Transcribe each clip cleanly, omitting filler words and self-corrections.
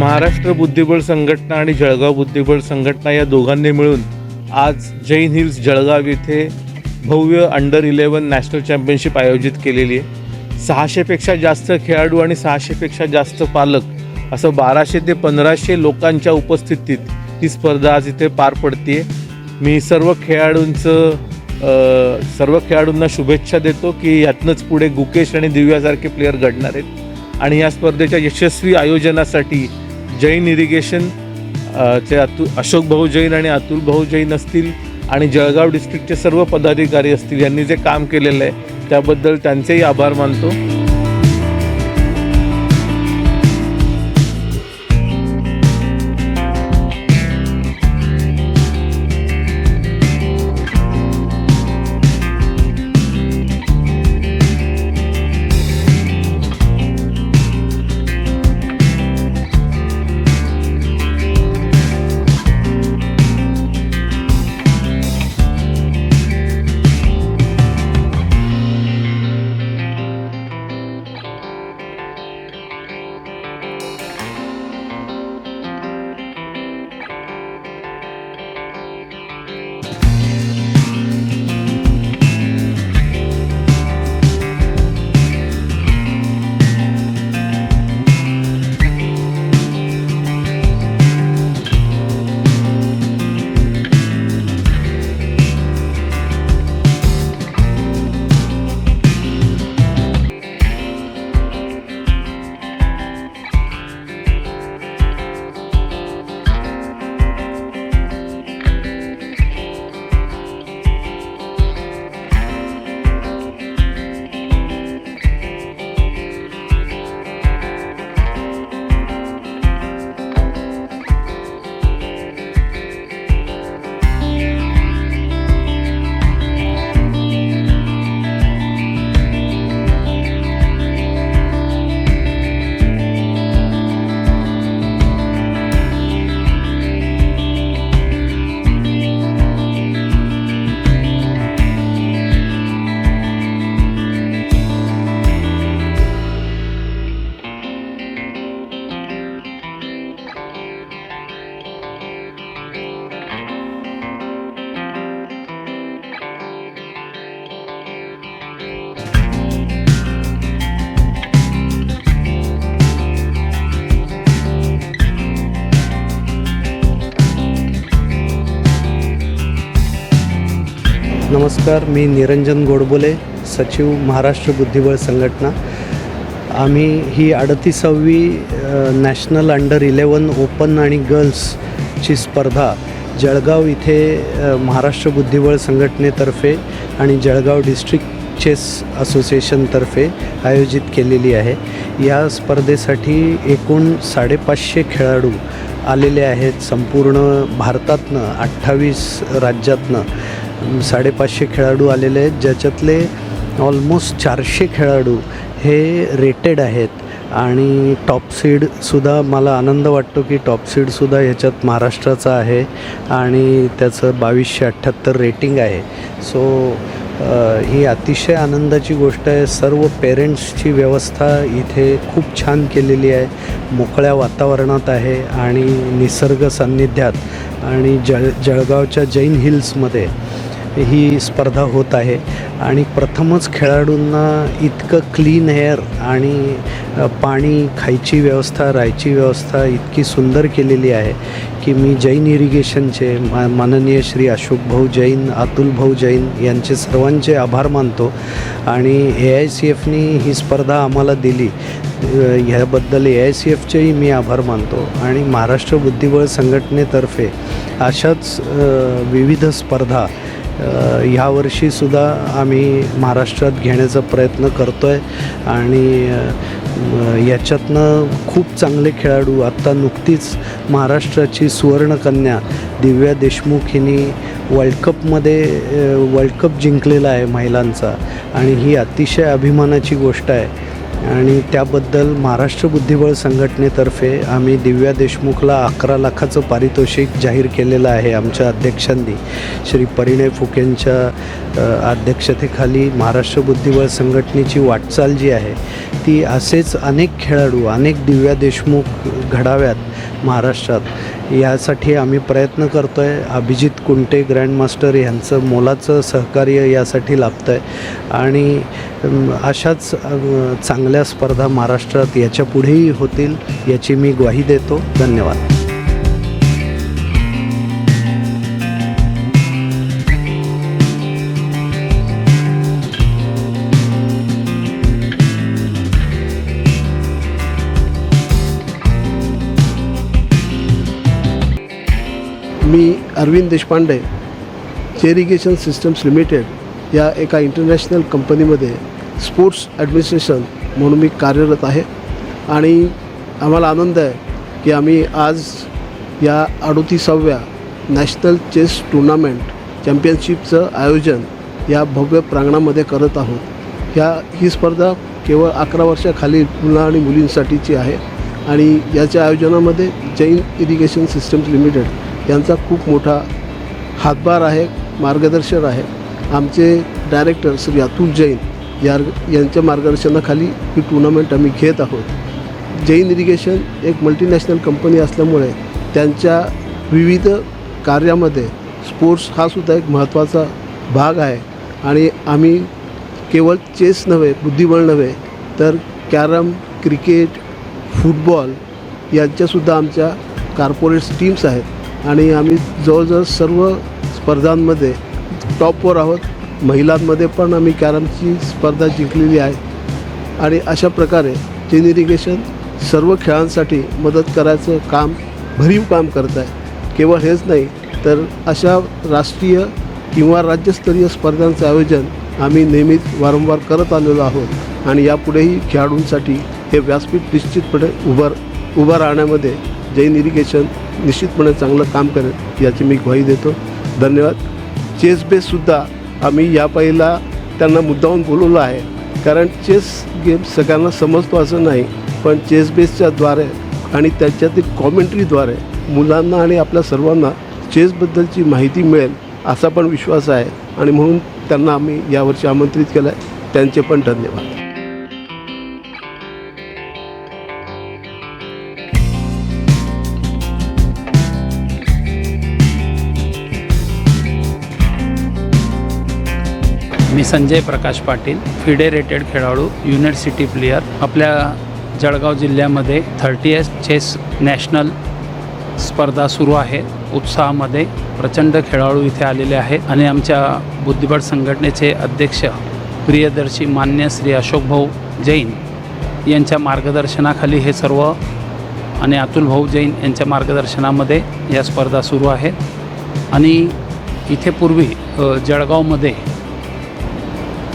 महाराष्ट्र बुद्धिबळ संघटना आणि जळगाव बुद्धिबळ संघटना या दोघांनी मिळून आज जैन हिल्स जळगाव येथे भव्य अंडर-11 नॅशनल चॅम्पियनशिप आयोजित केलेली आहे. 600पेक्षा जास्त खेळाडू आणि 600पेक्षा जास्त पालक असं 1200 ते 1500 लोकांच्या उपस्थितीत ही स्पर्धा आज इथे पार पडते. मी सर्व खेळाडूंना शुभेच्छा देतो की यातनंच पुढे गुकेश आणि दिव्यासारखे प्लेयर घडणार आहेत. आणि या स्पर्धेच्या यशस्वी आयोजनासाठी जैन इरिगेशन चे अशोक भाऊ जैन आणि अतुल भाऊ जैन असतील आणि जळगाव डिस्ट्रिक्टचे सर्व पदाधिकारी असतील, यांनी जे काम केलेलं आहे त्याबद्दल त्यांचेही आभार मानतो. नमस्कार, मी निरंजन गोडबोले, सचिव महाराष्ट्र बुद्धिबळ संघटना. आम्ही ही 38वी नॅशनल अंडर-11 ओपन आणि गर्ल्सची स्पर्धा जळगाव इथे महाराष्ट्र बुद्धिबळ संघटनेतर्फे आणि जळगाव डिस्ट्रिक्ट चेस असोसिएशनतर्फे आयोजित केलेली आहे. या स्पर्धेसाठी एकूण 550 खेळाडू आलेले आहेत. संपूर्ण भारतातनं 28 राज्यातनं 550 खेळाडू आलेले आहेत, ज्याच्यातले ऑलमोस्ट 400 खेळाडू हे रेटेड आहेत. आणि टॉप सीडसुद्धा मला आनंद वाटतो की टॉप सीडसुद्धा ह्याच्यात महाराष्ट्राचा आहे आणि त्याचं 2278 रेटिंग आहे. सो ही अतिशय आनंदाची गोष्ट आहे. सर्व पेरेंट्सची व्यवस्था इथे खूप छान केलेली आहे, मोकळ्या वातावरणात आहे आणि निसर्ग सान्निध्यात आणि जळगावच्या जैन हिल्समध्ये ही स्पर्धा होत आहे. आणि प्रथमच खेळाडूंना इतकं क्लीन एअर आणि पाणी, खायची व्यवस्था, राहायची व्यवस्था इतकी सुंदर केलेली आहे की मी जैन इरिगेशनचे माननीय श्री अशोक भाऊ जैन, अतुल भाऊ जैन यांचे सर्वांचे आभार मानतो. आणि AICFनी ही स्पर्धा आम्हाला दिली ह्याबद्दल AICFचेही मी आभार मानतो. आणि महाराष्ट्र बुद्धिबळ संघटनेतर्फे अशाच विविध स्पर्धा ह्यावर्षीसुद्धा आम्ही महाराष्ट्रात घेण्याचा प्रयत्न करतो आहे. आणि याच्यातनं खूप चांगले खेळाडू, आत्ता नुकतीच महाराष्ट्राची सुवर्णकन्या दिव्या देशमुख हिने वर्ल्ड कप जिंकलेला आहे महिलांचा. आणि ही अतिशय अभिमानाची गोष्ट आहे. आणि त्याबद्दल महाराष्ट्र बुद्धिबळ संघटनेतर्फे आम्ही दिव्या देशमुखला 11 लाखाचं पारितोषिक जाहीर केलेलं आहे. आमच्या अध्यक्षांनी श्री परिणय फुकेंच्या अध्यक्षतेखाली महाराष्ट्र बुद्धिबळ संघटनेची वाटचाल जी आहे ती असेच अनेक खेळाडू, अनेक दिव्या देशमुख घडाव्यात महाराष्ट्रात, यासाठी आम्ही प्रयत्न करतो आहे. अभिजित कुंटे ग्रँडमास्टर यांचं मोलाचं सहकार्य यासाठी लाभतं आहे आणि अशाच चांगल्या स्पर्धा महाराष्ट्रात याच्या पुढेही होतील याची मी ग्वाही देतो. धन्यवाद. मी अरविंद देशपांडे चेरिगेशन सिस्टम्स लिमिटेड या एका इंटरनॅशनल कंपनीमध्ये स्पोर्ट्स ॲडमिनिस्ट्रेशन म्हणून मी कार्यरत आहे आणि आम्हाला आनंद आहे की आम्ही आज या 38व्या नॅशनल चेस टुर्नामेंट चॅम्पियनशिपचं आयोजन या भव्य प्रांगणामध्ये करत आहोत. ही स्पर्धा केवळ 11 वर्षाखाली मुलं आणि मुलींसाठीची आहे आणि याच्या आयोजनामध्ये जैन इरिगेशन सिस्टम्स लिमिटेड यांचा खूप मोठा हातभार आहे, मार्गदर्शन आहे. आमचे डायरेक्टर श्री अतुल जैन यांच्या मार्गदर्शनाखाली ही टुर्नामेंट आम्ही घेत आहोत. जैन इरिगेशन एक मल्टीनॅशनल कंपनी असल्यामुळे त्यांच्या विविध कार्यामध्ये स्पोर्ट्स हा सुद्धा एक महत्त्वाचा भाग आहे आणि आम्ही केवळ चेस नव्हे, बुद्धिबळ नव्हे, तर कॅरम, क्रिकेट, फुटबॉल यांच्यासुद्धा आमच्या कॉर्पोरेट्स टीम्स आहेत आणि आम्ही जवळजवळ सर्व स्पर्धांमध्ये टॉपवर आहोत. महिलांमध्ये पण आम्ही कॅरमची स्पर्धा जिंकलेली आहे आणि अशा प्रकारे जैन इरिगेशन सर्व खेळांसाठी मदत करायचं काम भरीव काम करत आहे. केवळ हेच नाही तर अशा राष्ट्रीय किंवा राज्यस्तरीय स्पर्धांचं आयोजन आम्ही नेहमीच वारंवार करत आलेलो आहोत आणि यापुढेही खेळाडूंसाठी हे व्यासपीठ निश्चितपणे उभं राहण्यामध्ये जैन इरिगेशन निश्चितपणे चांगलं काम करेल याची मी ग्वाही देतो. धन्यवाद. चेस बेससुद्धा आम्ही या पहिला त्यांना मुद्दाहून बोलवलं आहे कारण चेस गेम सगळ्यांना समजतो असं नाही, पण चेस बेसच्याद्वारे आणि त्याच्यातील कॉमेंट्रीद्वारे मुलांना आणि आपल्या सर्वांना चेसबद्दलची माहिती मिळेल असा पण विश्वास आहे आणि म्हणून त्यांना आम्ही यावर्षी आमंत्रित केलं आहे. त्यांचे पण धन्यवाद. मी संजय प्रकाश पाटील, फेडरेटेड खेळाडू, युनिव्हर्सिटी प्लेयर. आपल्या जळगाव जिल्ह्यामध्ये 30th चेस नॅशनल स्पर्धा सुरू आहे. उत्साहामध्ये प्रचंड खेळाडू इथे आलेले आहेत आणि आमच्या बुद्धिबळ संघटनेचे अध्यक्ष प्रियदर्शी मान्य श्री अशोकभाऊ जैन यांच्या मार्गदर्शनाखाली हे सर्व आणि अतुलभाऊ जैन यांच्या मार्गदर्शनामध्ये या स्पर्धा सुरू आहेत आणि इथे पूर्वी जळगावमध्ये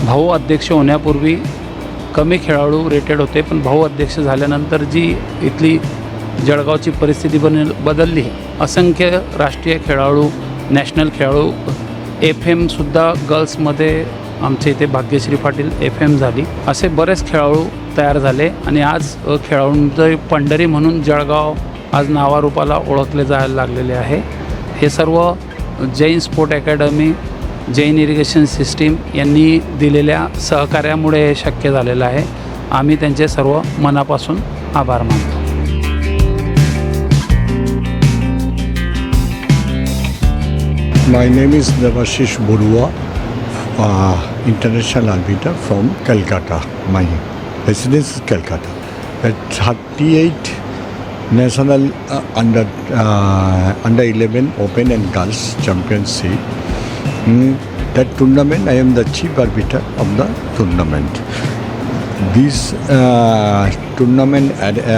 भाऊ अध्यक्ष होण्यापूर्वी कमी खेळाडू रेटेड होते, पण भाऊ अध्यक्ष झाल्यानंतर जी इथली जळगावची परिस्थिती बदलली. असंख्य राष्ट्रीय खेळाडू, नॅशनल खेळाडू, FM-सुद्धा गर्ल्समध्ये आमच्या इथे भाग्यश्री पाटील FM झाली. असे बरेच खेळाडू तयार झाले आणि आज खेळाडूंचं पंढरी म्हणून जळगाव आज नावारूपाला ओळखले जायला लागलेले आहे. हे सर्व Jain sport academy, Jain irrigation system यांनी दिलेल्या सहकार्यामुळे हे शक्य झालेलं आहे. आम्ही त्यांचे सर्व मनापासून आभार मानतो. My name is Devashish Borua, international arbiter from Calcutta. My residence is Calcutta. At 38 national under 11 open and girls championship. That tournament, I am the chief arbiter of the tournament. This tournament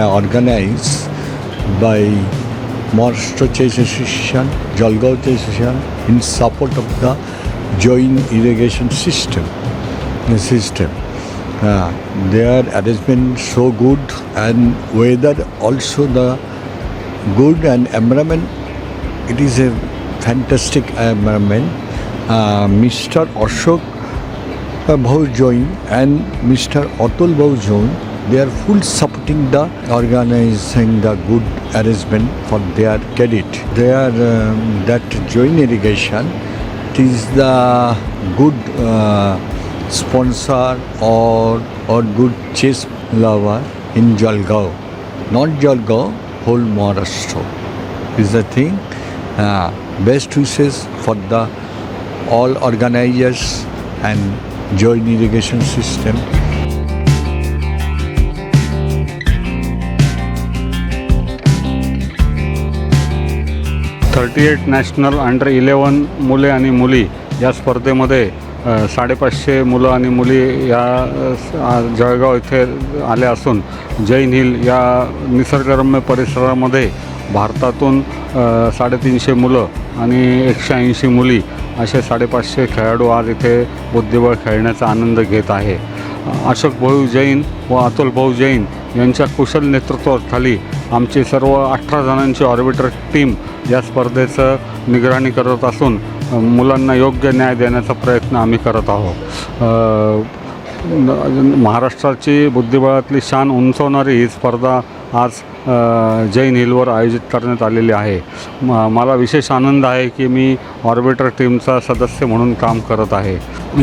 organized by Maharashtra Chess Association, Jalgaon Chess Association in support of the joint irrigation system. Their arrangement so good and weather also the good and environment. It is a fantastic environment. Mr. Ashok Bhau Jain and Mr. Atul Bhau Jain they are full supporting the organizing the good arrangement for their credit. They are that joint irrigation. It is the good sponsor or good chess lover in Jalgaon, not Jalgaon, whole Maharashtra is the thing. Best wishes for the all organizers and joint irrigation system. National under 11 मुले आणि मुली या स्पर्धेमध्ये 550 मुलं आणि मुली या जळगाव इथे आले असून जैन हिल या निसर्गरम्य परिसरामध्ये भारतातून 350 मुलं आणि 180 मुली असे 550 खेळाडू आज इथे बुद्धिबळ खेळण्याचा आनंद घेत आहे. अशोक भाऊ जैन व अतुल भाऊ जैन यांच्या कुशल नेतृत्वाखाली आमची सर्व 18 जणांची ऑर्बिटर टीम या स्पर्धेचं निगराणी करत असून मुलांना योग्य न्याय देण्याचा प्रयत्न आम्ही करत आहोत. महाराष्ट्राची बुद्धिबळातली शान उंचवणारी ही स्पर्धा आज जैन हिलवर आयोजित करण्यात आलेली आहे. मला विशेष आनंद आहे की मी ऑर्बिटर टीमचा सदस्य म्हणून काम करत आहे.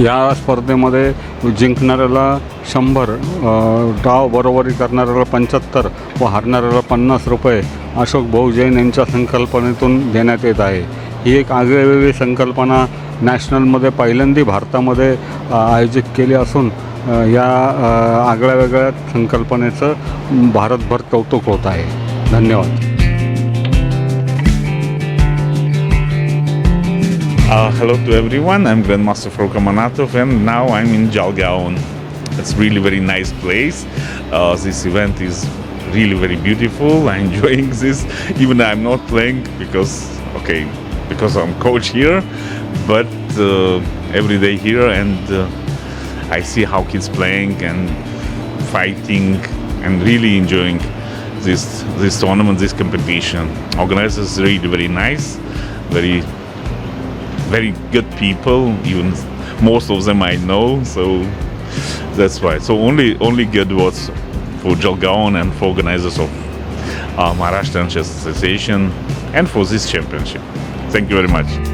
या स्पर्धेमध्ये जिंकणाऱ्याला 100, डाव बरोबरी करणाऱ्याला 75 व हारणाऱ्याला 50 रुपये अशोक भाऊ जैन यांच्या संकल्पनेतून देण्यात येत आहे. ही एक आगळीवेगळी संकल्पना नॅशनलमध्ये पहिल्यांदा भारतामध्ये आयोजित केली असून या आगळ्या वेगळ्या संकल्पनेचं भारतभर कौतुक होत आहे. धन्यवाद. Hello to everyone, I'm Grandmaster Froka Manatov and now I'm in Jalgaon. It's really very nice place. This event is really very beautiful. I'm enjoying this, even I'm not playing because I'm coach here, but every day here and I see how kids playing and fighting and really enjoying this tournament, this competition. Organizers really very nice, very good people. Even most of them I know, so that's why. So only good words for Jalgaon and for organizers of Maharashtrian Chess Association and for this championship. Thank you very much.